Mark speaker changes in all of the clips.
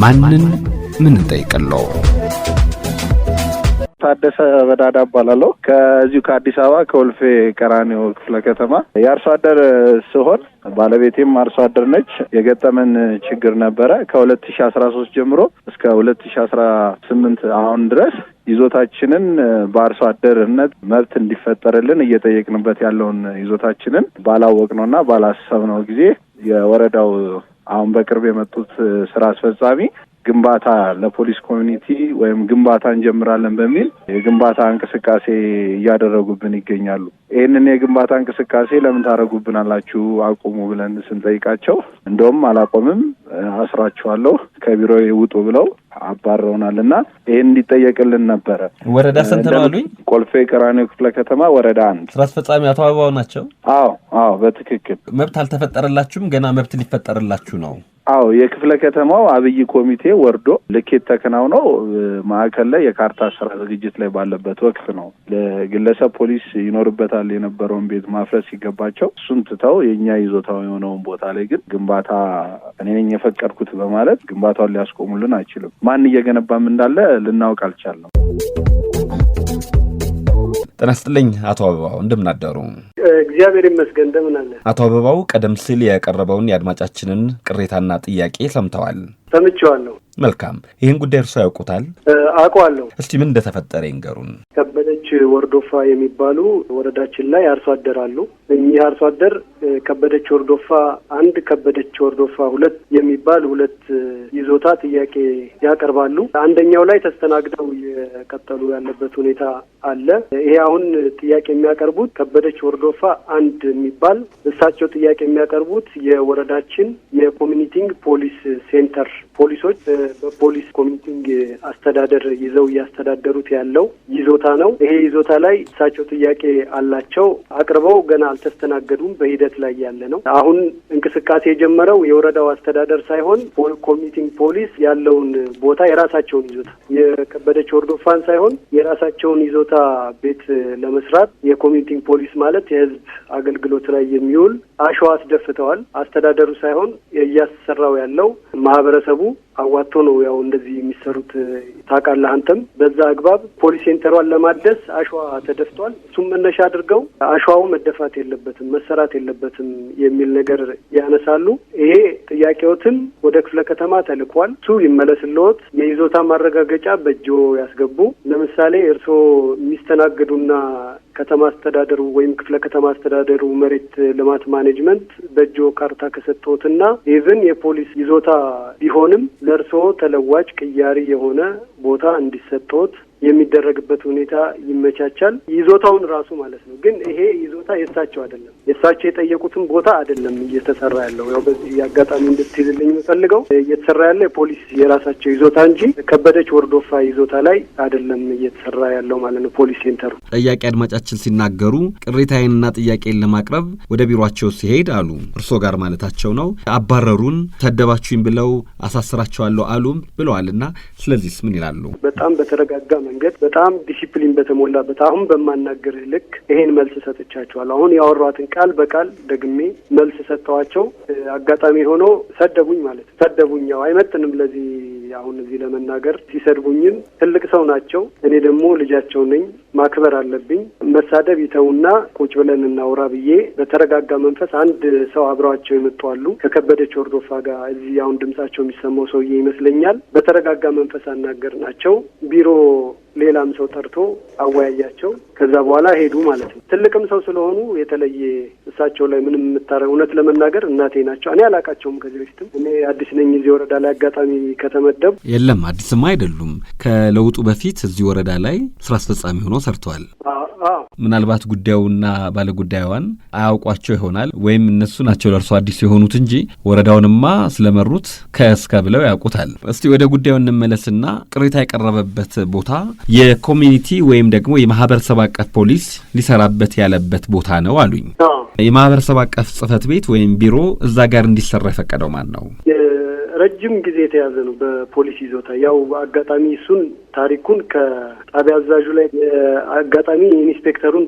Speaker 1: ማንን ምን እንጠይቀለው?
Speaker 2: ታደሰ በዳዳ ባላለው ከዚሁ ከአዲስ አበባ ከወልፌ ቀራኒዮ ክፍለ ከተማ ያርሶ አደር ሲሆን ባለቤቴም አርሶ አደር ነች። የገጠመን ችግር ነበረ ከ2013 ጀምሮ እስከ 2018 አሁን ድረስ ይዞታችንን በአርሶ አደርነት መብት እንዲፈጠርልን እየጠየቅንበት ያለውን ይዞታችንን ባላወቅነውና ባላሰብነው ጊዜ የወረዳው አሁን በቅርብ የመጡት ስራ አስፈጻሚ ግንባታ ለፖሊስ ኮሚኒቲ ወይም ግንባታ እንጀምራለን በሚል የግንባታ እንቅስቃሴ እያደረጉብን ይገኛሉ። ይሄንን የግንባታ እንቅስቃሴ ለምን ታረጉብናላችሁ አቁሙ ብለን ስንጠይቃቸው እንደውም አላቆምም አስራችኋለሁ ከቢሮ ይውጡ ብለው አባረውናልና ይሄን እንዲጠየቅልን ነበረ።
Speaker 1: ወረዳ ስንት ነው አሉኝ?
Speaker 2: ኮልፌ ቀራኒዮ ክፍለ ከተማ ወረዳ 1
Speaker 1: ስራ አስፈጻሚ አቶ አበባው ናቸው?
Speaker 2: አዎ በትክክል
Speaker 1: መብት አልተፈጠረላችሁም፣ ገና መብት ሊፈጠርላችሁ ነው?
Speaker 2: አዎ የክፍለ ከተማው አብይ ኮሚቴ ወርዶ ልኬት ተከናውኖ ማዕከል ላይ የካርታ ስራ ዝግጅት ላይ ባለበት ወቅት ነው ለግለሰብ ፖሊስ ይኖርበታል የነበረውን ቤት ማፍረስ ሲገባቸው እሱን ትተው የኛ ይዞታው የሆነውን ቦታ ላይ ግን ግንባታ እኔ ነኝ የፈቀድኩት በማለት ግንባታውን ሊያስቆሙልን አይችልም። ማን እየገነባም እንዳለ ልናውቅ አልቻልንም።
Speaker 1: ጤና ይስጥልኝ አቶ አበባው፣ እንደምን አደሩ?
Speaker 3: እግዚአብሔር ይመስገን። እንደምን አለ?
Speaker 1: አቶ አበባው ቀደም ሲል የቀረበውን የአድማጫችንን ቅሬታና ጥያቄ ሰምተዋል?
Speaker 3: ሰምቼዋለሁ።
Speaker 1: መልካም። ይህን ጉዳይ እርሶ ያውቁታል?
Speaker 3: አውቀዋለሁ።
Speaker 1: እስቲ ምን እንደተፈጠረ ይንገሩን።
Speaker 3: ከበደች ወርዶፋ የሚባሉ ወረዳችን ላይ አርሶ አደር አሉ። እኚህ አርሶ አደር ከበደች ወርዶፋ 1 ከበደች ወርዶፋ 2 የሚባል ሁለት ይዞታ ጥያቄ ያቀርባሉ። አንደኛው ላይ ተስተናግደው የቀጠሉ ያለበት ሁኔታ አለ። ይሄ አሁን ጥያቄ የሚያቀርቡት ከበደች ወርዶፋ 1 የሚባል እሳቸው ጥያቄ የሚያቀርቡት የወረዳችን የኮሚኒቲንግ ፖሊስ ሴንተር ፖሊሶች በፖሊስ ኮሚኒቲንግ አስተዳደር ይዘው እያስተዳደሩት ያለው ይዞታ ነው። ይሄ ይዞታ ላይ እሳቸው ጥያቄ አላቸው። አቅርበው ገና አልተስተናገዱም። በሂደት ላይ ያለ ነው። አሁን እንቅስቃሴ የጀመረው የወረዳው አስተዳደር ሳይሆን ኮሚኒቲንግ ፖሊስ ያለውን ቦታ የራሳቸውን ይዞታ የከበደች ወርዶፋን ሳይሆን የራሳቸውን ይዞታ ቤት ለመስራት የኮሚኒቲንግ ፖሊስ ማለት የህዝብ አገልግሎት ላይ የሚውል አሸዋ አስደፍተዋል። አስተዳደሩ ሳይሆን እያሰራው ያለው ማህበረሰቡ አዋቶ ነው። ያው እንደዚህ የሚሰሩት ታውቃለህ አንተም። በዛ አግባብ ፖሊስ ሴንተሯን ለማደስ አሸዋ ተደፍቷል። እሱም መነሻ አድርገው አሸዋው መደፋት የለበትም መሰራት የለበትም የሚል ነገር ያነሳሉ። ይሄ ጥያቄዎትን ወደ ክፍለ ከተማ ተልኳል። እሱ ይመለስልዎት፣ የይዞታ ማረጋገጫ በእጆ ያስገቡ። ለምሳሌ እርስዎ የሚስተናገዱና ከተማ አስተዳደሩ ወይም ክፍለ ከተማ አስተዳደሩ መሬት ልማት ማኔጅመንት በእጆ ካርታ ከሰጠዎትና ኢቭን የፖሊስ ይዞታ ቢሆንም ለእርስዎ ተለዋጭ ቅያሪ የሆነ ቦታ እንዲሰጠዎት የሚደረግበት ሁኔታ ይመቻቻል። ይዞታውን ራሱ ማለት ነው። ግን ይሄ ይዞታ የእሳቸው አይደለም። የእሳቸው የጠየቁትን ቦታ አይደለም እየተሰራ ያለው። ያው በዚህ አጋጣሚ እንድትይዝልኝ የምፈልገው እየተሰራ ያለው የፖሊስ የራሳቸው ይዞታ እንጂ ከበደች ወርዶፋ ይዞታ ላይ አይደለም እየተሰራ ያለው ማለት ነው። ፖሊስ ሴንተሩ
Speaker 1: ጥያቄ አድማጫችን ሲናገሩ ቅሬታዬንና ጥያቄን ለማቅረብ ወደ ቢሮአቸው ሲሄድ አሉ እርሶ ጋር ማለታቸው ነው አባረሩን፣ ተደባችሁኝ ብለው አሳስራቸዋለሁ አሉም ብለዋልና ስለዚህስ ምን ይላሉ?
Speaker 3: በጣም በተረጋጋ መንገድ በጣም ዲሲፕሊን በተሞላበት አሁን በማናገርህ ልክ ይሄን መልስ ሰጥቻቸዋለሁ። አሁን ያወሯትን ቃል በቃል ደግሜ መልስ ሰጥተዋቸው አጋጣሚ ሆኖ ሰደቡኝ ማለት ነው። ሰደቡኝ። ያው አይመጥንም ለዚህ አሁን እዚህ ለመናገር። ሲሰድቡኝም ትልቅ ሰው ናቸው። እኔ ደግሞ ልጃቸው ነኝ፣ ማክበር አለብኝ። መሳደብ ይተውና ቁጭ ብለን እናውራ ብዬ በተረጋጋ መንፈስ አንድ ሰው አብረዋቸው የመጡ አሉ ከከበደች ወርዶፋ ጋር እዚህ አሁን ድምጻቸው የሚሰማው ሰውዬ ይመስለኛል። በተረጋጋ መንፈስ አናገር ናቸው። ቢሮ ሌላም ሰው ጠርቶ አወያያቸው። ከዛ በኋላ ሄዱ ማለት ነው። ትልቅም ሰው ስለሆኑ የተለየ እሳቸው ላይ ምንም የምታረግ እውነት ለመናገር እናቴ ናቸው። እኔ አላቃቸውም ከዚህ በፊትም። እኔ አዲስ ነኝ እዚህ ወረዳ ላይ አጋጣሚ ከተመደቡ።
Speaker 1: የለም አዲስም አይደሉም። ከለውጡ በፊት እዚህ ወረዳ ላይ ስራ አስፈጻሚ ሆነው ሰርተዋል። ምናልባት ጉዳዩና ባለጉዳዩን አያውቋቸው ይሆናል ወይም እነሱ ናቸው ለእርሱ አዲስ የሆኑት እንጂ ወረዳውንማ ስለመሩት ከእስከ ብለው ያውቁታል። እስቲ ወደ ጉዳዩ እንመለስና ቅሬታ የቀረበበት ቦታ የኮሚኒቲ ወይም ደግሞ የማህበረሰብ አቀፍ ፖሊስ ሊሰራበት ያለበት ቦታ ነው አሉኝ።
Speaker 3: አዎ
Speaker 1: የማህበረሰብ አቀፍ ጽህፈት ቤት ወይም ቢሮ እዛ ጋር እንዲሰራ የፈቀደው ማን ነው?
Speaker 3: ረጅም ጊዜ የተያዘ ነው በፖሊስ ይዞታ። ያው አጋጣሚ እሱን ታሪኩን ከጣቢያ አዛዡ ላይ አጋጣሚ ኢንስፔክተሩን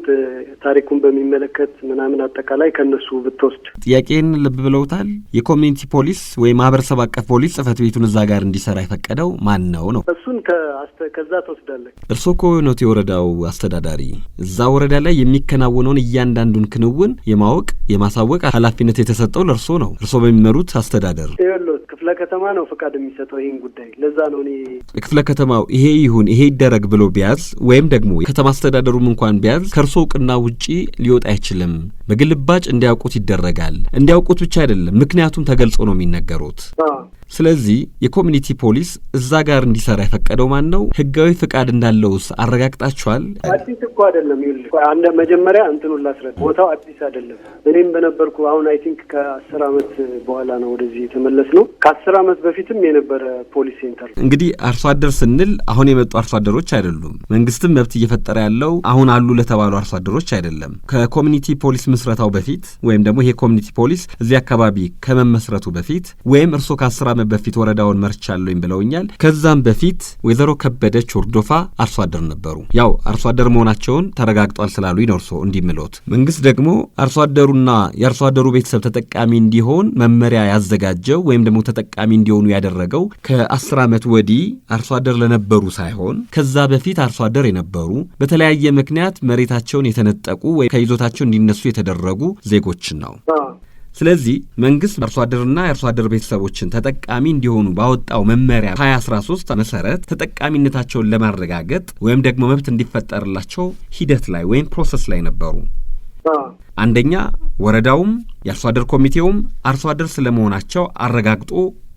Speaker 3: ታሪኩን በሚመለከት ምናምን አጠቃላይ ከነሱ ብትወስድ
Speaker 1: ጥያቄን ልብ ብለውታል። የኮሚኒቲ ፖሊስ ወይ ማህበረሰብ አቀፍ ፖሊስ ጽህፈት ቤቱን እዛ ጋር እንዲሰራ የፈቀደው ማን ነው?
Speaker 3: እሱን ከዛ ትወስዳለህ።
Speaker 1: እርሶ እኮ ነው የወረዳው አስተዳዳሪ። እዛ ወረዳ ላይ የሚከናወነውን እያንዳንዱን ክንውን የማወቅ የማሳወቅ ኃላፊነት የተሰጠው ለእርሶ ነው። እርሶ በሚመሩት አስተዳደር
Speaker 3: ክፍለ ከተማ ነው ፈቃድ የሚሰጠው ይህን ጉዳይ። ለዛ ነው እኔ
Speaker 1: ክፍለ ከተማው ይሄ ይሁን ይሄ ይደረግ ብሎ ቢያዝ ወይም ደግሞ ከተማ አስተዳደሩም እንኳን ቢያዝ ከእርሶ እውቅና ውጪ ሊወጣ አይችልም። በግልባጭ እንዲያውቁት ይደረጋል። እንዲያውቁት ብቻ አይደለም፣ ምክንያቱም ተገልጾ ነው የሚነገሩት። ስለዚህ የኮሚኒቲ ፖሊስ እዛ ጋር እንዲሰራ የፈቀደው ማን ነው? ህጋዊ ፍቃድ እንዳለውስ አረጋግጣችኋል?
Speaker 3: አዲስ እኮ አይደለም። ይኸውልህ አንድ መጀመሪያ እንትኑን ላስረዳ። ቦታው አዲስ አይደለም። እኔም በነበርኩ አሁን አይ ቲንክ ከ10 ዓመት በኋላ ነው ወደዚህ የተመለስ ነው። ከ10 ዓመት በፊትም የነበረ ፖሊስ ሴንተር።
Speaker 1: እንግዲህ አርሶ አደር ስንል አሁን የመጡ አርሶ አደሮች አይደሉም። መንግስትም መብት እየፈጠረ ያለው አሁን አሉ ለተባሉ አርሶ አደሮች አይደለም። ከኮሚኒቲ ፖሊስ ምስረታው በፊት ወይም ደግሞ ይሄ ኮሚኒቲ ፖሊስ እዚህ አካባቢ ከመመስረቱ በፊት ወይም እርሶ ከ10 ዓመት በፊት ወረዳውን መርቻለሁኝ ብለውኛል። ከዛም በፊት ወይዘሮ ከበደች ወርዶፋ አርሶ አደር ነበሩ። ያው አርሶ አደር መሆናቸውን ተረጋግጧል ስላሉኝ ነው እርሶ እንዲምሎት። መንግስት ደግሞ አርሶ አደሩና የአርሶ አደሩ ቤተሰብ ተጠቃሚ እንዲሆን መመሪያ ያዘጋጀው ወይም ደግሞ ተጠቃሚ እንዲሆኑ ያደረገው ከ10 ዓመት ወዲህ አርሶ አደር ለነበሩ ሳይሆን ከዛ በፊት አርሶ አደር የነበሩ በተለያየ ምክንያት መሬታቸውን የተነጠቁ ወይ ከይዞታቸው እንዲነሱ የተደረጉ ዜጎችን ነው። ስለዚህ መንግስት አርሶ አደርና የአርሶ አደር ቤተሰቦችን ተጠቃሚ እንዲሆኑ ባወጣው መመሪያ 2013 መሰረት ተጠቃሚነታቸውን ለማረጋገጥ ወይም ደግሞ መብት እንዲፈጠርላቸው ሂደት ላይ ወይም ፕሮሰስ ላይ ነበሩ። አንደኛ ወረዳውም የአርሶ አደር ኮሚቴውም አርሶ አደር ስለመሆናቸው አረጋግጦ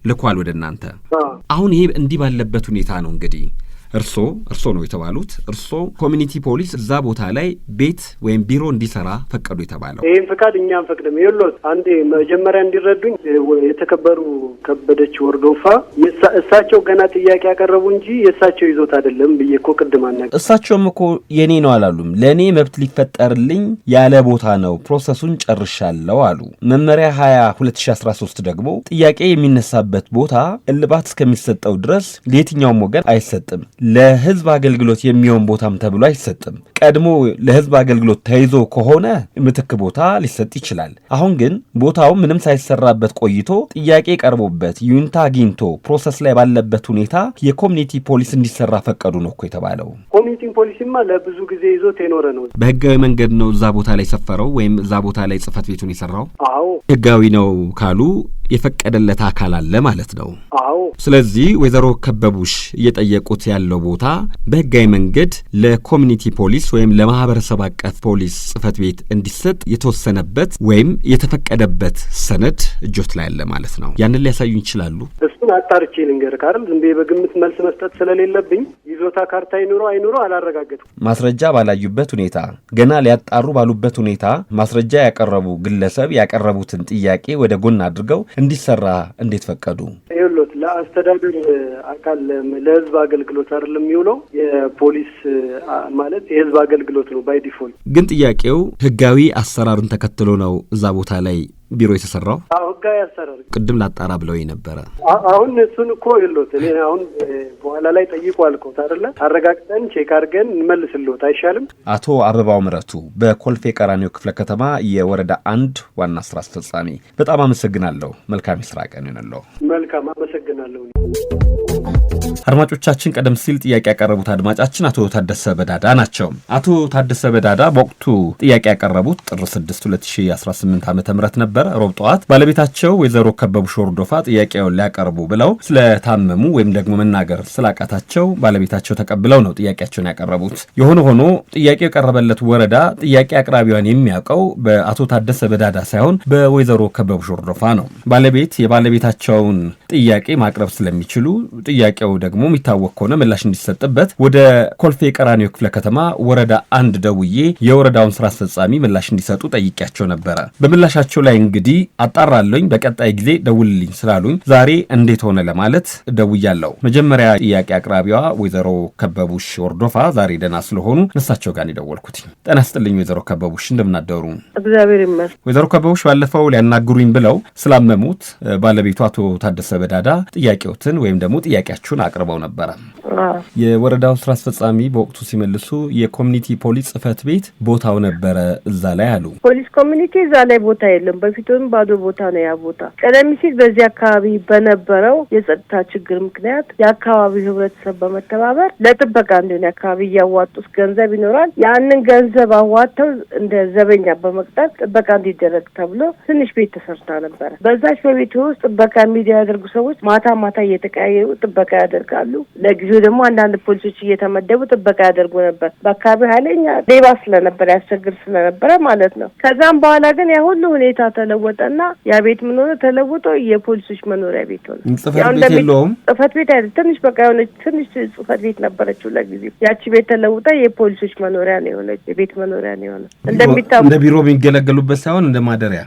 Speaker 1: ልኳል ወደ እናንተ። አሁን ይሄ እንዲህ ባለበት ሁኔታ ነው እንግዲህ እርሶ ነው የተባሉት። እርሶ ኮሚኒቲ ፖሊስ እዛ ቦታ ላይ ቤት ወይም ቢሮ እንዲሰራ ፈቀዱ የተባለው።
Speaker 3: ይህን ፍቃድ እኛም ፈቅደም ይሎት አንዴ መጀመሪያ እንዲረዱኝ የተከበሩ ከበደች ወርዶፋ እሳቸው ገና ጥያቄ ያቀረቡ እንጂ የእሳቸው ይዞት አይደለም ብዬ እኮ ቅድም አናገር።
Speaker 1: እሳቸውም እኮ የኔ ነው አላሉም። ለእኔ መብት ሊፈጠርልኝ ያለ ቦታ ነው ፕሮሰሱን ጨርሻለሁ አሉ። መመሪያ 2013 ደግሞ ጥያቄ የሚነሳበት ቦታ እልባት እስከሚሰጠው ድረስ ለየትኛውም ወገን አይሰጥም። ለህዝብ አገልግሎት የሚሆን ቦታም ተብሎ አይሰጥም። ቀድሞ ለህዝብ አገልግሎት ተይዞ ከሆነ ምትክ ቦታ ሊሰጥ ይችላል። አሁን ግን ቦታው ምንም ሳይሰራበት ቆይቶ ጥያቄ ቀርቦበት ዩኒታ አግኝቶ ፕሮሰስ ላይ ባለበት ሁኔታ የኮሚኒቲ ፖሊስ እንዲሰራ ፈቀዱ ነው እኮ የተባለው።
Speaker 3: ኮሚኒቲ ፖሊስማ ለብዙ ጊዜ ይዞት የኖረ ነው።
Speaker 1: በህጋዊ መንገድ ነው እዛ ቦታ ላይ ሰፈረው ወይም እዛ ቦታ ላይ ጽህፈት ቤቱን የሰራው።
Speaker 3: አዎ
Speaker 1: ህጋዊ ነው ካሉ የፈቀደለት አካል አለ ማለት ነው።
Speaker 3: አዎ
Speaker 1: ስለዚህ ወይዘሮ ከበቡሽ እየጠየቁት ያለው ቦታ በህጋዊ መንገድ ለኮሚኒቲ ፖሊስ ወይም ለማህበረሰብ አቀፍ ፖሊስ ጽህፈት ቤት እንዲሰጥ የተወሰነበት ወይም የተፈቀደበት ሰነድ እጆት ላይ አለ ማለት ነው። ያንን ሊያሳዩኝ ይችላሉ?
Speaker 3: እሱን አጣርቼ ልንገርህ አይደል? ዝም ብዬ በግምት መልስ መስጠት ስለሌለብኝ ይዞታ ካርታ ይኑሮ አይኑሮ አላረጋገጥኩም።
Speaker 1: ማስረጃ ባላዩበት ሁኔታ ገና ሊያጣሩ ባሉበት ሁኔታ ማስረጃ ያቀረቡ ግለሰብ ያቀረቡትን ጥያቄ ወደ ጎን አድርገው እንዲሰራ እንዴት ፈቀዱ?
Speaker 3: ይኸውልዎት ለአስተዳደር አካል ለህዝብ አገልግሎት አይደለም የሚውለው። የፖሊስ ማለት የህዝብ አገልግሎት ነው ባይ ዲፎልት።
Speaker 1: ግን ጥያቄው ህጋዊ አሰራርን ተከትሎ ነው እዛ ቦታ ላይ ቢሮ የተሰራው?
Speaker 3: አዎ ህጋዊ አሰራር።
Speaker 1: ቅድም ላጣራ ብለው ነበረ።
Speaker 3: አሁን እሱን እኮ ይኸውልዎት እኔ አሁን በኋላ ላይ ጠይቁ አልኩት አይደለ? አረጋግጠን ቼክ አድርገን እንመልስልዎት አይሻልም?
Speaker 1: አቶ አበባው ምረቱ በኮልፌ ቀራኒዮ ክፍለ ከተማ የወረዳ 1 ዋና ስራ አስፈጻሚ፣ በጣም አመሰግናለሁ። መልካም የስራ ቀን ይሁንልዎ።
Speaker 3: መልካም አመሰግናለሁ።
Speaker 1: አድማጮቻችን፣ ቀደም ሲል ጥያቄ ያቀረቡት አድማጫችን አቶ ታደሰ በዳዳ ናቸው። አቶ ታደሰ በዳዳ በወቅቱ ጥያቄ ያቀረቡት ጥር 6 2018 ዓ.ም ነበር። ሮብ ጠዋት ባለቤታቸው ወይዘሮ ከበቡሽ ወርዶፋ ጥያቄውን ሊያቀርቡ ብለው ስለታመሙ ወይም ደግሞ መናገር ስላቃታቸው ባለቤታቸው ተቀብለው ነው ጥያቄያቸውን ያቀረቡት። የሆነ ሆኖ ጥያቄው የቀረበለት ወረዳ ጥያቄ አቅራቢዋን የሚያውቀው በአቶ ታደሰ በዳዳ ሳይሆን በወይዘሮ ከበቡሽ ወርዶፋ ነው። ባለቤት የባለቤታቸውን ጥያቄ ማቅረብ ስለሚችሉ ጥያቄው ደግሞ የሚታወቅ ከሆነ ምላሽ እንዲሰጥበት ወደ ኮልፌ ቀራኒዮ ክፍለ ከተማ ወረዳ 1 ደውዬ የወረዳውን ስራ አስፈጻሚ ምላሽ እንዲሰጡ ጠይቄያቸው ነበረ። በምላሻቸው ላይ እንግዲህ አጣራለኝ በቀጣይ ጊዜ ደውልልኝ ስላሉኝ ዛሬ እንዴት ሆነ ለማለት ደውያለሁ። መጀመሪያ ጥያቄ አቅራቢዋ ወይዘሮ ከበቡሽ ወርዶፋ ዛሬ ደህና ስለሆኑ እሳቸው ጋር ደወልኩት። ጤና ይስጥልኝ ወይዘሮ ከበቡሽ እንደምናደሩ?
Speaker 4: እግዚአብሔር ይመስገን።
Speaker 1: ወይዘሮ ከበቡሽ ባለፈው ሊያናግሩኝ ብለው ስላመሙት ባለቤቱ አቶ ታደሰ በዳዳ ጥያቄዎትን ወይም ደግሞ ጥያቄያችሁን አቅርበው ነበረ። የወረዳው ስራ አስፈጻሚ በወቅቱ ሲመልሱ የኮሚኒቲ ፖሊስ ጽህፈት ቤት ቦታው ነበረ እዛ ላይ አሉ።
Speaker 4: ፖሊስ ኮሚኒቲ እዛ ላይ ቦታ የለም፣ በፊቱም ባዶ ቦታ ነው ያ ቦታ። ቀደም ሲል በዚህ አካባቢ በነበረው የጸጥታ ችግር ምክንያት የአካባቢው ህብረተሰብ በመተባበር ለጥበቃ እንዲሆን አካባቢ ያዋጡት ገንዘብ ይኖራል። ያንን ገንዘብ አዋጥተው እንደ ዘበኛ በመቅጠር ጥበቃ እንዲደረግ ተብሎ ትንሽ ቤት ተሰርታ ነበረ። በዛች በቤት ውስጥ ጥበቃ የሚያደርጉ ሰዎች ማታ ማታ እየተቀያየሩ ጥበቃ ያደርጋሉ። ለጊዜው ደግሞ አንዳንድ ፖሊሶች እየተመደቡ ጥበቃ ያደርጉ ነበር። በአካባቢ ኃይለኛ ሌባ ስለነበር ያስቸግር ስለነበረ ማለት ነው። ከዛም በኋላ ግን ያ ሁሉ ሁኔታ ተለወጠና ያ ቤት ምን ሆነ? ተለውጦ የፖሊሶች መኖሪያ ቤት ሆነ። ጽህፈት ቤት አይደል፣ ትንሽ በቃ የሆነች ትንሽ ጽህፈት ቤት ነበረችው ለጊዜው። ያቺ ቤት ተለውጣ የፖሊሶች መኖሪያ ነው የሆነች፣ የቤት መኖሪያ ነው የሆነ።
Speaker 1: እንደ ቢሮ የሚገለገሉበት ሳይሆን እንደ ማደሪያ።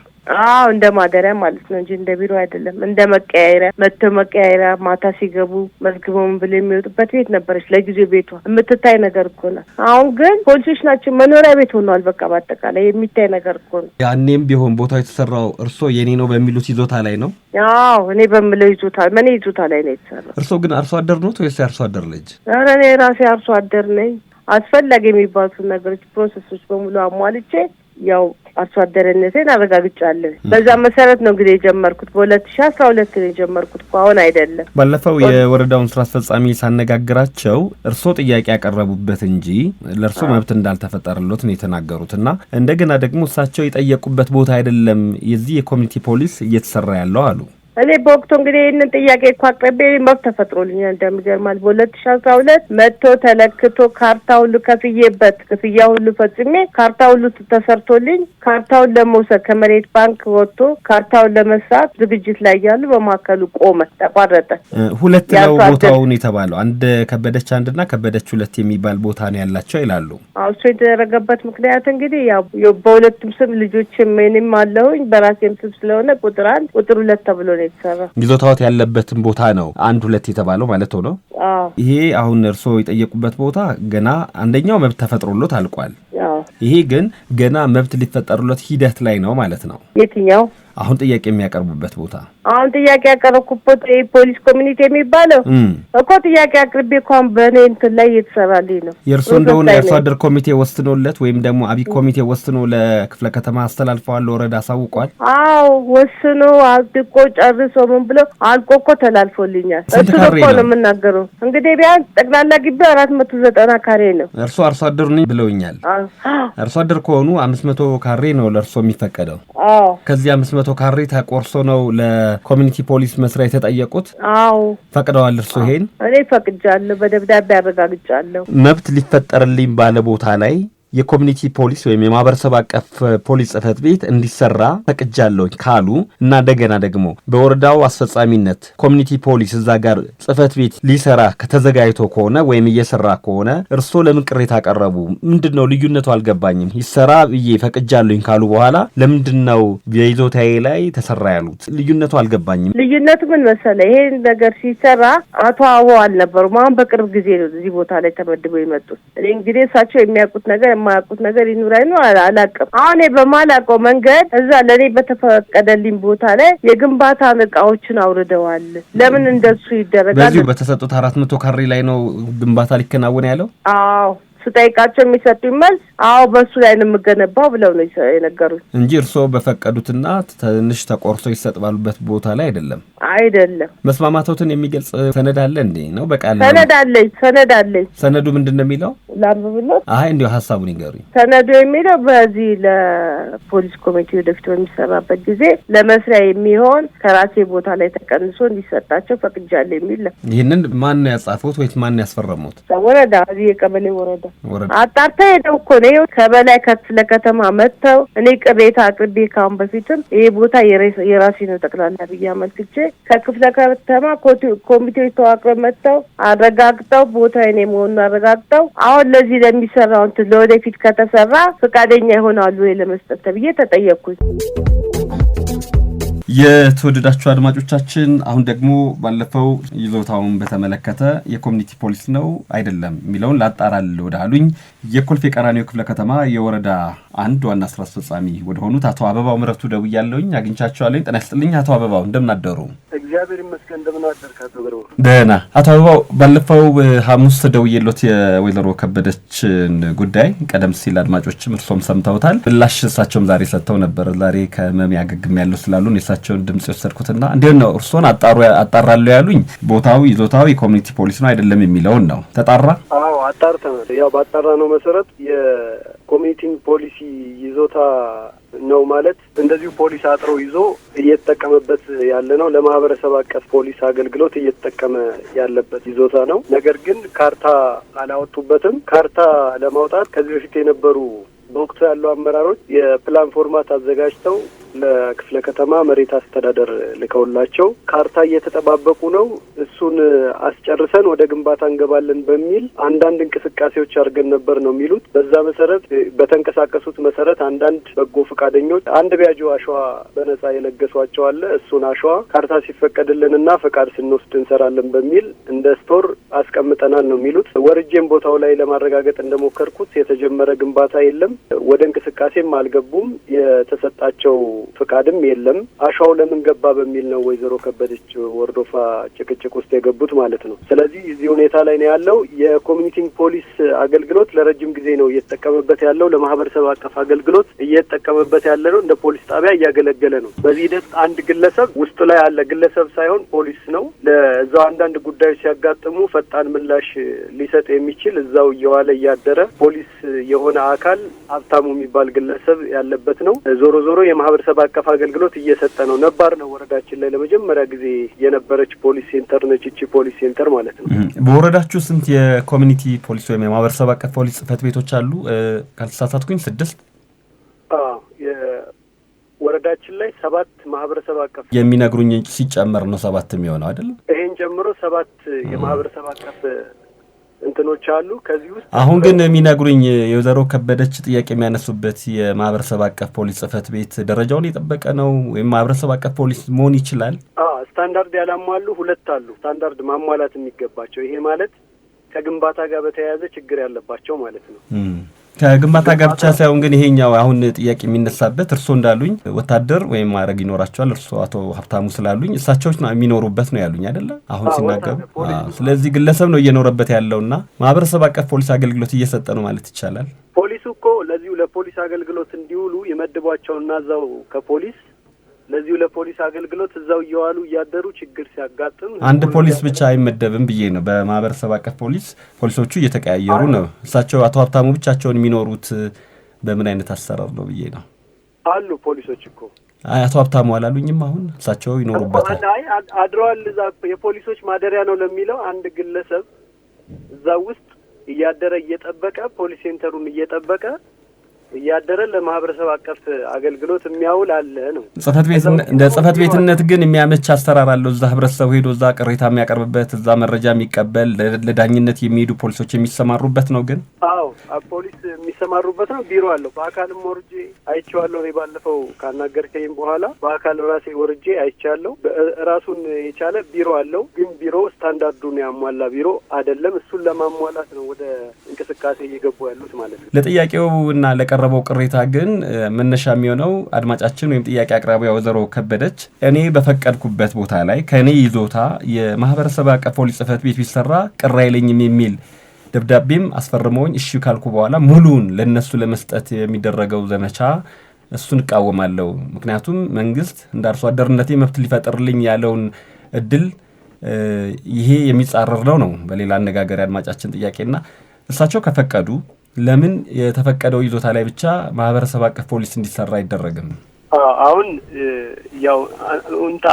Speaker 4: እንደ ማደሪያ ማለት ነው እንጂ እንደ ቢሮ አይደለም። እንደ መቀያየሪያ መቀያየሪያ ማታ ሲገቡ መዝግበውን ብለው የሚወጡበት ቤት ነበረች ለጊዜው። ቤቷ የምትታይ ነገር እኮ ነው። አሁን ግን ፖሊሶች ናቸው መኖሪያ ቤት ሆኗል። በቃ በአጠቃላይ የሚታይ ነገር እኮ ነው።
Speaker 1: ያኔም ቢሆን ቦታው የተሰራው እርሶ የኔ ነው በሚሉት ይዞታ ላይ ነው?
Speaker 4: እኔ በምለው ይዞታ ላይ ነው የተሰራው።
Speaker 1: እርሶ ግን አርሶ አደር ነው ወይስ የአርሶ አደር ልጅ?
Speaker 4: ኧረ እኔ ራሴ አርሶ አደር ነኝ። አስፈላጊ የሚባሉት ነገሮች ፕሮሰሶች በሙሉ አሟልቼ ያው አርሶ አደረነቴን አረጋግጫለሁ። በዛ መሰረት ነው እንግዲህ የጀመርኩት። በ2012 ነው የጀመርኩት፣ አሁን አይደለም።
Speaker 1: ባለፈው የወረዳውን ስራ አስፈጻሚ ሳነጋግራቸው እርሶ ጥያቄ ያቀረቡበት እንጂ ለእርሶ መብት እንዳልተፈጠረሎት ነው የተናገሩትና እንደገና ደግሞ እሳቸው የጠየቁበት ቦታ አይደለም የዚህ የኮሚኒቲ ፖሊስ እየተሰራ ያለው አሉ።
Speaker 4: እኔ በወቅቱ እንግዲህ ይህንን ጥያቄ እኮ አቅርቤ መብት ተፈጥሮልኛል። እንደሚገርማል በ2012 መጥቶ ተለክቶ ካርታ ሁሉ ከፍዬበት ክፍያ ሁሉ ፈጽሜ ካርታ ሁሉ ተሰርቶልኝ ካርታውን ለመውሰድ ከመሬት ባንክ ወጥቶ ካርታውን ለመስራት ዝግጅት ላይ ያሉ በማከሉ ቆመ፣ ተቋረጠ።
Speaker 1: ሁለት ነው ቦታውን የተባለው። አንድ ከበደች አንድና ከበደች ሁለት የሚባል ቦታ ነው ያላቸው ይላሉ።
Speaker 4: እሱ የተደረገበት ምክንያት እንግዲህ ያው በሁለቱም ስም ልጆችም እኔም አለሁኝ በራሴም ስም ስለሆነ ቁጥር 1 ቁጥር 2 ተብሎ ነው
Speaker 1: ይዞታዎት ያለበትን ቦታ ነው 1-2 የተባለው ማለት ነው። ይሄ አሁን እርስዎ የጠየቁበት ቦታ ገና አንደኛው መብት ተፈጥሮሎት አልቋል። ይሄ ግን ገና መብት ሊፈጠሩለት ሂደት ላይ ነው ማለት ነው።
Speaker 4: የትኛው?
Speaker 1: አሁን ጥያቄ የሚያቀርቡበት ቦታ
Speaker 4: አሁን ጥያቄ ያቀረብኩበት ፖሊስ ኮሚኒቲ የሚባለው እኮ ጥያቄ አቅርቤ እንኳን በእኔ እንትን ላይ እየተሰራልኝ ነው።
Speaker 1: የእርሶ እንደሆነ የአርሶ አደር ኮሚቴ ወስኖለት ወይም ደግሞ አቢ ኮሚቴ ወስኖ ለክፍለ ከተማ አስተላልፈዋል፣ ለወረዳ አሳውቋል?
Speaker 4: ወስኖ አድቆ ጨርሶ ምን ብሎ አልቆ እኮ ተላልፎልኛል። እሱ እኮ ነው የምናገረው። እንግዲህ ቢያንስ ጠቅላላ ግቢ 490 ካሬ ነው።
Speaker 1: እርሶ አርሶ አደር ነኝ ብለውኛል። አርሶ አደር ከሆኑ 500 ካሬ ነው ለእርሶ የሚፈቀደው። ከዚህ 500 ካሬ ተቆርሶ ነው ለኮሚኒቲ ፖሊስ መስሪያ የተጠየቁት? ፈቅደዋል እርሶ ይሄን?
Speaker 4: እኔ ፈቅጃለሁ፣ በደብዳቤ አረጋግጫለሁ።
Speaker 1: መብት ሊፈጠርልኝ ባለ ቦታ ላይ የኮሚኒቲ ፖሊስ ወይም የማህበረሰብ አቀፍ ፖሊስ ጽህፈት ቤት እንዲሰራ ፈቅጃለሁ ካሉ እና እንደገና ደግሞ በወረዳው አስፈጻሚነት ኮሚኒቲ ፖሊስ እዛ ጋር ጽህፈት ቤት ሊሰራ ከተዘጋጅቶ ከሆነ ወይም እየሰራ ከሆነ እርሶ ለምን ቅሬታ አቀረቡ? ምንድነው ልዩነቱ? አልገባኝም። ይሰራ ብዬ ፈቅጃለሁኝ ካሉ በኋላ ለምንድነው የይዞታዬ ላይ ተሰራ ያሉት? ልዩነቱ አልገባኝም።
Speaker 4: ልዩነቱ ምን መሰለ? ይሄ ነገር ሲሰራ አቶ አዎ አልነበሩም። አሁን በቅርብ ጊዜ ነው እዚህ ቦታ ላይ ተመድበው የመጡት። እኔ እንግዲህ እሳቸው የሚያውቁት ነገር የማያውቁት ነገር ይኑራይ ነው አላውቅም። አሁን በማላውቀው መንገድ እዛ ለኔ በተፈቀደልኝ ቦታ ላይ የግንባታ እቃዎችን አውርደዋል። ለምን እንደሱ ይደረጋል?
Speaker 1: በዚህ በተሰጡት 400 ካሬ ላይ ነው ግንባታ ሊከናወን ያለው?
Speaker 4: ስጠይቃቸው የሚሰጡኝ መልስ በሱ ላይ ነው የምገነባው ብለው ነው የነገሩት እንጂ
Speaker 1: እርስዎ በፈቀዱትና ትንሽ ተቆርሶ ይሰጥ ባሉበት ቦታ ላይ
Speaker 4: አይደለም።
Speaker 1: መስማማቶትን የሚገልጽ ሰነድ አለ እንዴ? ነው በቃል
Speaker 4: ሰነድ አለኝ።
Speaker 1: ሰነዱ ምንድነው የሚለው?
Speaker 4: ላንብብልዎት?
Speaker 1: እንዴው ሐሳቡን ይገሩኝ።
Speaker 4: ሰነዱ የሚለው በዚህ ለፖሊስ ኮሚቴ ወደፊት በሚሰራበት ጊዜ ለመስሪያ የሚሆን ከራሴ ቦታ ላይ ተቀንሶ እንዲሰጣቸው ፈቅጃለሁ የሚል ነው።
Speaker 1: ይሄንን ማን ነው ያጻፈው ወይስ ማን ያስፈረሙት?
Speaker 4: ወረዳ፣ እዚህ የቀበሌ ወረዳ አጣርታ ሄደው እኮ ነው ከበላይ ክፍለ ከተማ መጥተው እኔ ቅሬታ አቅርቤ ካሁን በፊትም ይሄ ቦታ የራሴ ነው ጠቅላላ ብዬ አመልክቼ ከክፍለ ከተማ ኮሚቴዎች ተዋቅረው መጥተው አረጋግጠው ቦታ የኔ መሆኑን አረጋግጠው አሁን ለዚህ ለሚሰራው እንትን ለወደፊት ከተሰራ ፈቃደኛ ይሆናሉ ለመስጠት ተብዬ ተጠየቅኩኝ።
Speaker 1: የተወደዳችሁ አድማጮቻችን አሁን ደግሞ ባለፈው ይዞታውን በተመለከተ የኮሚኒቲ ፖሊስ ነው አይደለም የሚለውን ላጣራል ወዳሉኝ የኮልፌ ቀራኒዮ ክፍለ ከተማ የወረዳ 1 ዋና ስራ አስፈጻሚ ወደ ሆኑት አቶ አበባው ምረቱ ደውያለሁኝ። አግኝቻቸዋለሁ። ጤና ይስጥልኝ አቶ አበባው፣ እንደምን አደሩ?
Speaker 3: እግዚአብሔር ይመስገን። እንደምን አደርክ አቶ ግርማ?
Speaker 1: ደህና። አቶ አበባው ባለፈው ሐሙስ ደውዬሎት የወይዘሮ ከበደችን ጉዳይ ቀደም ሲል አድማጮችም እርሶም ሰምተውታል። ምላሽ እሳቸውም ዛሬ ሰጥተው ነበር። ዛሬ ከመም ያገግም ያለው ስላሉን የእሳቸውን ድምጽ ወሰድኩትና እንዴት ነው እርሶን አጣራለሁ ያሉኝ ቦታው ይዞታው የኮሚኒቲ ፖሊስ ነው አይደለም የሚለውን ነው። ተጣራ?
Speaker 3: አዎ አጣርተናል። ያው ባጣራ ነው መሰረት የኮሚኒቲ ፖሊሲ ይዞታ ነው ማለት እንደዚሁ ፖሊስ አጥሮ ይዞ እየተጠቀመበት ያለ ነው። ለማህበረሰብ አቀፍ ፖሊስ አገልግሎት እየተጠቀመ ያለበት ይዞታ ነው። ነገር ግን ካርታ አላወጡበትም። ካርታ ለማውጣት ከዚህ በፊት የነበሩ በወቅቱ ያሉ አመራሮች የፕላን ፎርማት አዘጋጅተው ለክፍለ ከተማ መሬት አስተዳደር ልከውላቸው ካርታ እየተጠባበቁ ነው። እሱን አስጨርሰን ወደ ግንባታ እንገባለን በሚል አንዳንድ እንቅስቃሴዎች አድርገን ነበር ነው የሚሉት። በዛ መሰረት በተንቀሳቀሱት መሰረት አንዳንድ በጎ ፈቃደኞች አንድ ቢያጆ አሸዋ በነጻ የለገሷቸው አለ። እሱን አሸዋ ካርታ ሲፈቀድልንና ፈቃድ ስንወስድ እንሰራለን በሚል እንደ ስቶር አስቀምጠናል ነው የሚሉት። ወርጄም ቦታው ላይ ለማረጋገጥ እንደሞከርኩት የተጀመረ ግንባታ የለም። ወደ እንቅስቃሴም አልገቡም። የተሰጣቸው ፍቃድም የለም። አሻው ለምን ገባ በሚል ነው ወይዘሮ ከበደች ወርዶፋ ጭቅጭቅ ውስጥ የገቡት ማለት ነው። ስለዚህ እዚህ ሁኔታ ላይ ነው ያለው። የኮሚኒቲ ፖሊስ አገልግሎት ለረጅም ጊዜ ነው እየተጠቀመበት ያለው። ለማህበረሰብ አቀፍ አገልግሎት እየተጠቀመበት ያለ ነው። እንደ ፖሊስ ጣቢያ እያገለገለ ነው። በዚህ ሂደት አንድ ግለሰብ ውስጡ ላይ ያለ ግለሰብ ሳይሆን ፖሊስ ነው። ለዛው አንዳንድ ጉዳዮች ሲያጋጥሙ ፈጣን ምላሽ ሊሰጥ የሚችል እዛው እየዋለ እያደረ ፖሊስ የሆነ አካል ሀብታሙ የሚባል ግለሰብ ያለበት ነው። ዞሮ ዞሮ የማህበረሰብ አቀፍ አገልግሎት እየሰጠ ነው። ነባር ነው። ወረዳችን ላይ ለመጀመሪያ ጊዜ የነበረች ፖሊስ ሴንተር ነች እቺ ፖሊስ ሴንተር ማለት ነው።
Speaker 1: በወረዳችሁ ስንት የኮሚኒቲ ፖሊስ ወይም የማህበረሰብ አቀፍ ፖሊስ ጽህፈት ቤቶች አሉ? ካልተሳሳትኩኝ 6? የወረዳችን ላይ 7 ማህበረሰብ አቀፍ የሚነግሩኝ እንጂ ሲጨመር ነው 7 የሚሆነው አይደል?
Speaker 3: ይሄን ጨምሮ 7 የማህበረሰብ አቀፍ እንትኖች አሉ። ከዚህ ውስጥ
Speaker 1: አሁን ግን የሚነግሩኝ የወይዘሮ ከበደች ጥያቄ የሚያነሱበት የማህበረሰብ አቀፍ ፖሊስ ጽህፈት ቤት ደረጃውን የጠበቀ ነው ወይም ማህበረሰብ አቀፍ ፖሊስ መሆን ይችላል?
Speaker 3: ስታንዳርድ ያላሟሉ 2 አሉ። ስታንዳርድ ማሟላት የሚገባቸው ይሄ ማለት ከግንባታ ጋር በተያያዘ ችግር ያለባቸው ማለት ነው።
Speaker 1: ከግንባታ ጋር ብቻ ሳይሆን ግን ይሄኛው አሁን ጥያቄ የሚነሳበት እርሶ እንዳሉኝ ወታደር ወይም ማዕረግ ይኖራቸዋል። እርሶ አቶ ሀብታሙ ስላሉኝ እሳቸው ነው የሚኖሩበት ነው ያሉኝ አይደለ? አሁን ሲናገሩ ስለዚህ ግለሰብ ነው እየኖረበት ያለውና ማህበረሰብ አቀፍ ፖሊስ አገልግሎት እየሰጠ ነው ማለት ይቻላል።
Speaker 3: ፖሊሱ እኮ ለዚሁ ለፖሊስ አገልግሎት እንዲውሉ የመድቧቸውና እዛው ከፖሊስ ለዚሁ ለፖሊስ አገልግሎት እዛው እየዋሉ እያደሩ ችግር ሲያጋጥም
Speaker 1: አንድ ፖሊስ ብቻ አይመደብም ብዬ ነው። በማህበረሰብ አቀፍ ፖሊሶቹ እየተቀያየሩ ነው። እሳቸው አቶ ሀብታሙ ብቻቸውን የሚኖሩት በምን አይነት አሰራር ነው ብዬ ነው።
Speaker 3: አሉ ፖሊሶች እኮ
Speaker 1: አቶ ሀብታሙ አላሉኝም። አሁን እሳቸው ይኖሩበታል።
Speaker 3: አድረዋል። እዛ የፖሊሶች ማደሪያ ነው ለሚለው አንድ ግለሰብ እዛ ውስጥ እያደረ እየጠበቀ ፖሊስ ሴንተሩን እየጠበቀ እያደረ ለማህበረሰብ አቀፍ አገልግሎት የሚያውል አለ ነው።
Speaker 1: ጽህፈት ቤትነት ግን የሚያመች አሰራር አለው። እዛ ህብረተሰቡ ሄዶ እዛ ቅሬታ የሚያቀርብበት እዛ መረጃ የሚቀበል ለዳኝነት የሚሄዱ ፖሊሶች የሚሰማሩበት ነው። ግን
Speaker 3: አዎ ፖሊስ የሚሰማሩበት ነው። ቢሮ አለው። በአካልም ወርጄ አይቼዋለሁ። እኔ ባለፈው ካናገርከኝ በኋላ በአካል ራሴ ወርጄ አይቻለሁ። ራሱን የቻለ ቢሮ አለው። ግን ቢሮ ስታንዳርዱን ያሟላ ቢሮ አይደለም። እሱን ለማሟላት ነው ወደ እንቅስቃሴ እየገቡ ያሉት ማለት ነው።
Speaker 1: ለጥያቄውና ለቀረበው ቅሬታ ግን መነሻ የሚሆነው አድማጫችን ወይም ጥያቄ አቅራቢዋ ወይዘሮ ከበደች እኔ በፈቀድኩበት ቦታ ላይ ከኔ ይዞታ የማህበረሰብ አቀፍ ፖሊስ ጽህፈት ቤት ቢሰራ ቅር አይለኝም የሚል ደብዳቤም አስፈርመውኝ እሺ ካልኩ በኋላ ሙሉውን ለነሱ ለመስጠት የሚደረገው ዘመቻ እሱን እቃወማለሁ። ምክንያቱም መንግስት እንደ አርሶ አደርነቴ መብት ሊፈጥርልኝ ያለውን እድል ይሄ የሚጻረር ነው። በሌላ አነጋገር አድማጫችን ጥያቄና እሳቸው ከፈቀዱ ለምን የተፈቀደው ይዞታ ላይ ብቻ ማህበረሰብ አቀፍ ፖሊስ እንዲሰራ አይደረግም?
Speaker 3: አሁን ያው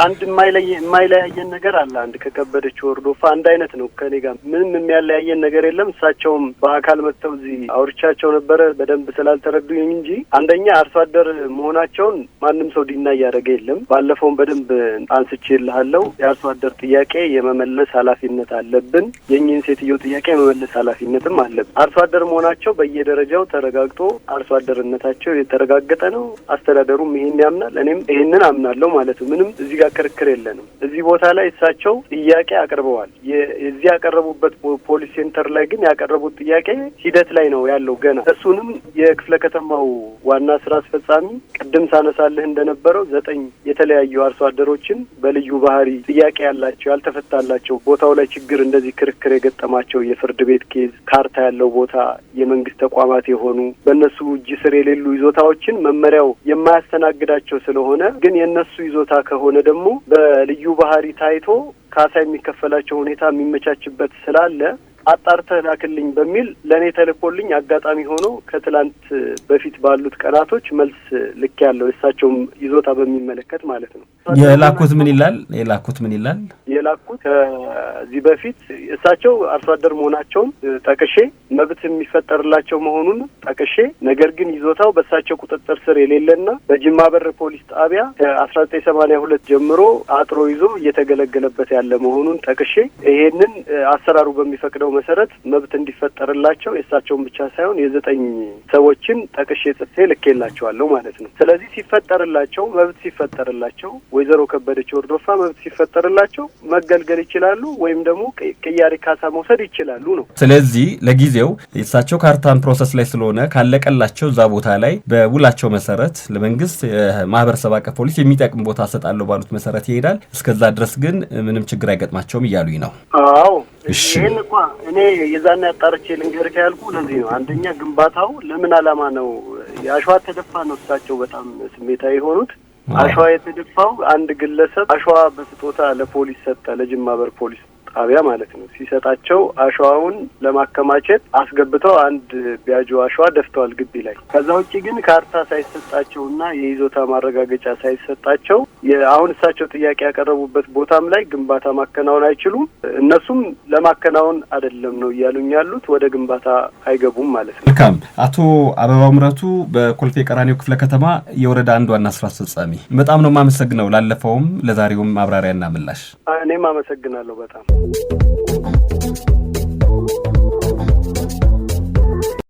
Speaker 3: አንድ የማይለያየን ነገር አለ። አንድ ከከበደች ወርዶፋ አንድ አይነት ነው ከኔ ጋር ምንም የሚያለያየን ነገር የለም። እሳቸውም በአካል መጥተው እዚህ አውርቻቸው ነበረ በደንብ ስላልተረዱኝ እንጂ አንደኛ አርሶ አደር መሆናቸውን ማንም ሰው ዲና እያደረገ የለም። ባለፈውም በደንብ አንስቼልሃለሁ። የአርሶ አደር ጥያቄ የመመለስ ኃላፊነት አለብን። የእኚህን ሴትዮ ጥያቄ የመመለስ ኃላፊነትም አለብን። አርሶ አደር መሆናቸው በየደረጃው ተረጋግጦ አርሶ አደርነታቸው የተረጋገጠ ነው። አስተዳደሩም ይሄን ያምናል፣ እኔም ይሄንን አምናለሁ ማለት ነው። ምንም እዚህ ጋር ክርክር የለንም። እዚህ ቦታ ላይ እሳቸው ጥያቄ አቅርበዋል። እዚህ ያቀረቡበት ፖሊስ ሴንተር ላይ ግን ያቀረቡት ጥያቄ ሂደት ላይ ነው ያለው ገና። እሱንም የክፍለ ከተማው ዋና ስራ አስፈጻሚ ቅድም ሳነሳልህ እንደነበረው 9 የተለያዩ አርሶ አደሮችን በልዩ ባህሪ ጥያቄ ያላቸው ያልተፈታላቸው ቦታው ላይ ችግር እንደዚህ ክርክር የገጠማቸው የፍርድ ቤት ኬዝ ካርታ ያለው ቦታ የመንግስት ተቋማት የሆኑ በእነሱ እጅ ስር የሌሉ ይዞታዎችን መመሪያው የማያስተናግዳቸው ስለሆነ ግን የእነሱ ይዞታ ከሆነ ደግሞ በልዩ ባህሪ ታይቶ ካሳ የሚከፈላቸው ሁኔታ የሚመቻችበት ስላለ አጣርተህ ላክልኝ በሚል ለኔ ተልኮልኝ አጋጣሚ ሆኖ ከትላንት በፊት ባሉት ቀናቶች መልስ ልክ ያለው እሳቸውም ይዞታ በሚመለከት ማለት ነው።
Speaker 1: የላኩት ምን ይላል?
Speaker 3: የላኩት ከዚህ በፊት እሳቸው አርሶ አደር መሆናቸውን ጠቅሼ መብት የሚፈጠርላቸው መሆኑን ጠቅሼ ነገር ግን ይዞታው በእሳቸው ቁጥጥር ስር የሌለና በጅማ በር ፖሊስ ጣቢያ ከ1982 ጀምሮ አጥሮ ይዞ እየተገለገለበት ያለ መሆኑን ጠቅሼ ይሄንን አሰራሩ በሚፈቅደው መሰረት መብት እንዲፈጠርላቸው የእሳቸውን ብቻ ሳይሆን የ9 ሰዎችን ጠቅሼ ጽፌ ልኬላቸዋለሁ ማለት ነው። ስለዚህ ሲፈጠርላቸው መብት ሲፈጠርላቸው ወይዘሮ ከበደች ወርዶፋ መብት ሲፈጠርላቸው መገልገል ይችላሉ ወይም ደግሞ ቅያሪ ካሳ መውሰድ ይችላሉ ነው።
Speaker 1: ስለዚህ ለጊዜው የእሳቸው ካርታን ፕሮሰስ ላይ ስለሆነ ካለቀላቸው እዛ ቦታ ላይ በውላቸው መሰረት ለመንግስት ማህበረሰብ አቀፍ ፖሊስ የሚጠቅም ቦታ ሰጣለሁ ባሉት መሰረት ይሄዳል። እስከዛ ድረስ ግን ምንም ችግር አይገጥማቸውም እያሉኝ ነው።
Speaker 3: አዎ ይሄን እንኳን እኔ የዛና ያጣርቼ ልንገርህ ያልኩ ለዚህ ነው። አንደኛ ግንባታው ለምን ዓላማ ነው የአሸዋ ተደፋ ነው። እሳቸው በጣም ስሜታዊ የሆኑት አሸዋ የተደፋው አንድ ግለሰብ አሸዋ በስጦታ ለፖሊስ ሰጠ፣ ለጅማ በር ፖሊስ ጣቢያ ማለት ነው። ሲሰጣቸው አሸዋውን ለማከማቸት አስገብተው አንድ ቢያጆ አሸዋ ደፍተዋል ግቢ ላይ። ከዛ ውጪ ግን ካርታ ሳይሰጣቸውና የይዞታ ማረጋገጫ ሳይሰጣቸው አሁን እሳቸው ጥያቄ ያቀረቡበት ቦታም ላይ ግንባታ ማከናወን አይችሉም። እነሱም ለማከናወን አይደለም ነው እያሉኝ ያሉት፣ ወደ ግንባታ አይገቡም ማለት ነው።
Speaker 1: መልካም። አቶ አበባው ምረቱ በኮልፌ ቀራኒዮ ክፍለ ከተማ የወረዳ 1 ዋና ስራ አስፈጻሚ፣ በጣም ነው የማመሰግነው ላለፈውም ለዛሬውም ማብራሪያና ምላሽ።
Speaker 3: እኔም አመሰግናለሁ በጣም።